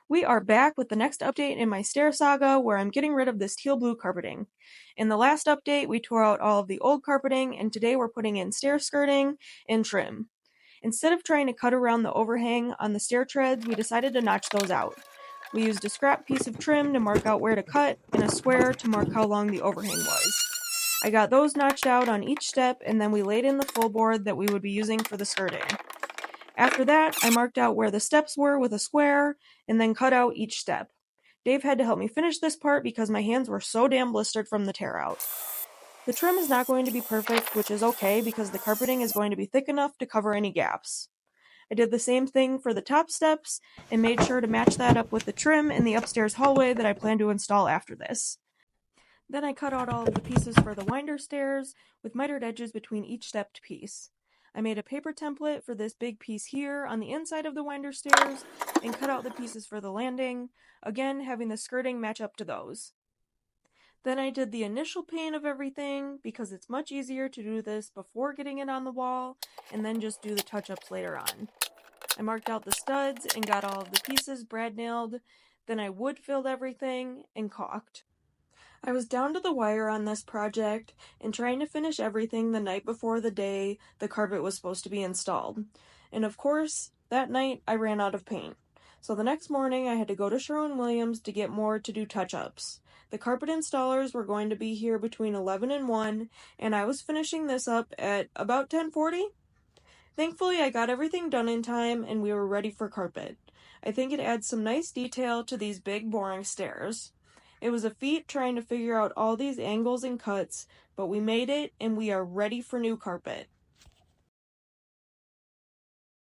We are back with the next update in my stair saga where I'm getting rid of this teal blue carpeting. In the last update, we tore out all of the old carpeting, and today we're putting in stair skirting and trim. Instead of trying to cut around the overhang on the stair treads, we decided to notch those out. We used a scrap piece of trim to mark out where to cut and a square to mark how long the overhang was. I got those notched out on each step, and then we laid in the full board that we would be using for the skirting. After that, I marked out where the steps were with a square, and then cut out each step. Dave had to help me finish this part because my hands were so damn blistered from the tear out. The trim is not going to be perfect, which is okay because the carpeting is going to be thick enough to cover any gaps. I did the same thing for the top steps, and made sure to match that up with the trim in the upstairs hallway that I plan to install after this. Then I cut out all of the pieces for the winder stairs, with mitered edges between each stepped piece. I made a paper template for this big piece here on the inside of the winder stairs, and cut out the pieces for the landing, again having the skirting match up to those. Then I did the initial paint of everything, because it's much easier to do this before getting it on the wall, and then just do the touch-ups later on. I marked out the studs and got all of the pieces brad nailed, then I wood filled everything and caulked. I was down to the wire on this project and trying to finish everything the night before the day the carpet was supposed to be installed. And of course, that night I ran out of paint. So the next morning I had to go to Sherwin-Williams to get more to do touch-ups. The carpet installers were going to be here between 11 and 1, and I was finishing this up at about 10:40. Thankfully I got everything done in time and we were ready for carpet. I think it adds some nice detail to these big boring stairs. It was a feat trying to figure out all these angles and cuts, but we made it and we are ready for new carpet.